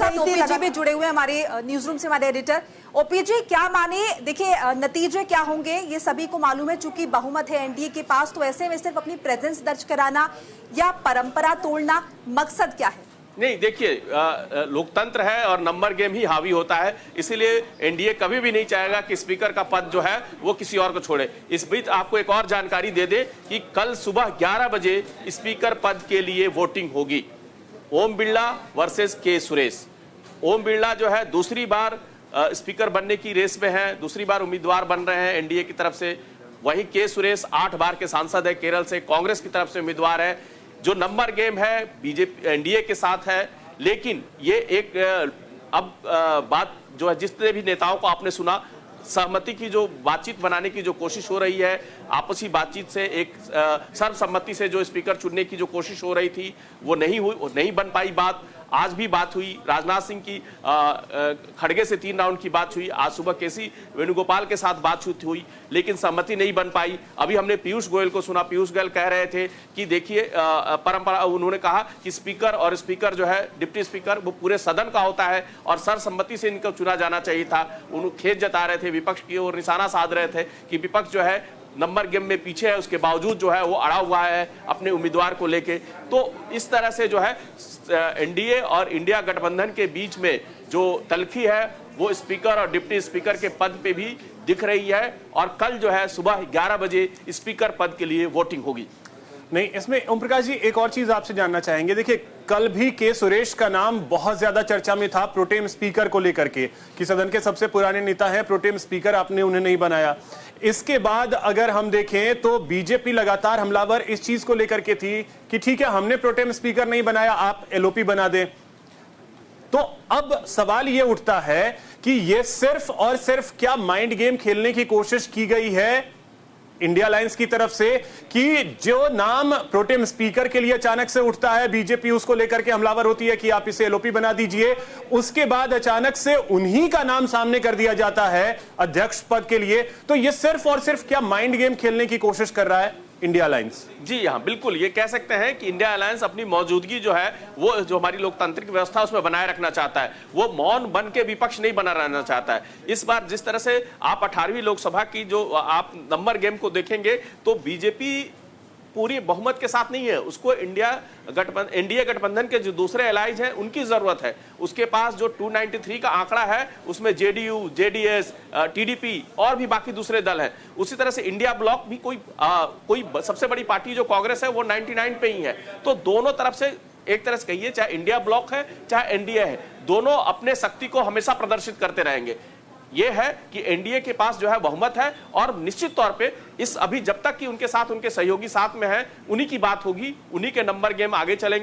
साथ ओपीजी भी जुड़े हुए हैं हमारे न्यूज रूम से, हमारे एडिटर। ओपीजी, क्या माने, देखिए नतीजे क्या होंगे ये सभी को मालूम है, चूंकि बहुमत है एनडीए के पास, तो ऐसे में सिर्फ अपनी प्रेजेंस दर्ज कराना या परंपरा तोड़ना, मकसद क्या है? नहीं, देखिए लोकतंत्र है और नंबर गेम ही हावी होता है, इसीलिए एनडीए कभी भी नहीं चाहेगा कि स्पीकर का पद जो है वो किसी और को छोड़े। इस बीच आपको एक और जानकारी दे दे कि कल सुबह 11 बजे स्पीकर पद के लिए वोटिंग होगी। ओम बिरला वर्सेस के सुरेश। ओम बिरला जो है दूसरी बार स्पीकर बनने की रेस में है, दूसरी बार उम्मीदवार बन रहे हैं एनडीए की तरफ से। वहीं के सुरेश 8 बार के सांसद है, केरल से कांग्रेस की तरफ से उम्मीदवार है। जो नंबर गेम है बीजेपी एनडीए के साथ है, लेकिन ये एक बात जो है, जितने भी नेताओं को आपने सुना, सहमति की जो बातचीत बनाने की जो कोशिश हो रही है, आपसी बातचीत से एक सर्वसम्मति से जो स्पीकर चुनने की जो कोशिश हो रही थी वो नहीं हुई, वो नहीं बन पाई बात। आज भी बात हुई, राजनाथ सिंह की खड़गे से 3 राउंड की बात हुई, आज सुबह केसी वेणुगोपाल के साथ बातचीत हुई, लेकिन सहमति नहीं बन पाई। अभी हमने पीयूष गोयल को सुना, पीयूष गोयल कह रहे थे कि देखिए परंपरा, उन्होंने कहा कि स्पीकर और स्पीकर जो है डिप्टी स्पीकर वो पूरे सदन का होता है और सर्वसम्मति से इनको चुना जाना चाहिए था। उन्होंने खेद जता रहे थे, विपक्ष की ओर निशाना साध रहे थे कि विपक्ष जो है नंबर गेम में पीछे है, उसके बावजूद जो है वो अड़ा हुआ है अपने उम्मीदवार को लेके। तो इस तरह से जो है एनडीए और इंडिया गठबंधन के बीच में जो तल्खी है वो स्पीकर और डिप्टी स्पीकर के पद पे भी दिख रही है, और कल जो है सुबह 11 बजे स्पीकर पद के लिए वोटिंग होगी। नहीं, इसमें ओम प्रकाश जी एक और चीज आपसे जानना चाहेंगे। देखिए, कल भी के सुरेश का नाम बहुत ज्यादा चर्चा में था प्रोटेम स्पीकर को लेकर के, कि सदन के सबसे पुराने नेता हैं, प्रोटेम स्पीकर आपने उन्हें नहीं बनाया। इसके बाद अगर हम देखें तो बीजेपी लगातार हमलावर इस चीज को लेकर के थी कि ठीक है, हमने प्रोटेम स्पीकर नहीं बनाया, आप एलओपी बना दें। तो अब सवाल यह उठता है कि यह सिर्फ और सिर्फ क्या माइंड गेम खेलने की कोशिश की गई है इंडिया अलायंस की तरफ से, कि जो नाम प्रोटेम स्पीकर के लिए अचानक से उठता है बीजेपी उसको लेकर के हमलावर होती है कि आप इसे एलओपी बना दीजिए, उसके बाद अचानक से उन्हीं का नाम सामने कर दिया जाता है अध्यक्ष पद के लिए। तो यह सिर्फ और सिर्फ क्या माइंड गेम खेलने की कोशिश कर रहा है इंडिया अलायंस? जी हाँ, बिल्कुल ये कह सकते हैं कि इंडिया अलायंस अपनी मौजूदगी जो है वो जो हमारी लोकतांत्रिक व्यवस्था उसमें बनाए रखना चाहता है, वो मौन बन के विपक्ष नहीं बना रहना चाहता है। इस बार जिस तरह से आप 18वीं लोकसभा की जो आप नंबर गेम को देखेंगे तो बीजेपी पूरी बहुमत के साथ नहीं है, उसको एनडीए गठबंधन के जो दूसरे एलाइज हैं उनकी जरूरत है। उसके पास जो 293 का आंकड़ा है उसमें जेडीयू, जेडीएस, टीडीपी और भी बाकी दूसरे दल हैं। उसी तरह से इंडिया ब्लॉक भी कोई सबसे बड़ी पार्टी जो कांग्रेस है वो 99 पे ही है। तो दोनों तरफ से एक तरह से कहिए, चाहे इंडिया ब्लॉक है चाहे एनडीए है, दोनों अपने शक्ति को हमेशा प्रदर्शित करते रहेंगे। यह है कि एनडीए के पास जो है बहुमत है, और निश्चित तौर पे इस अभी जब तक कि उनके साथ उनके सहयोगी साथ में है, उन्हीं की बात होगी, उन्हीं के नंबर गेम आगे चलेंगे।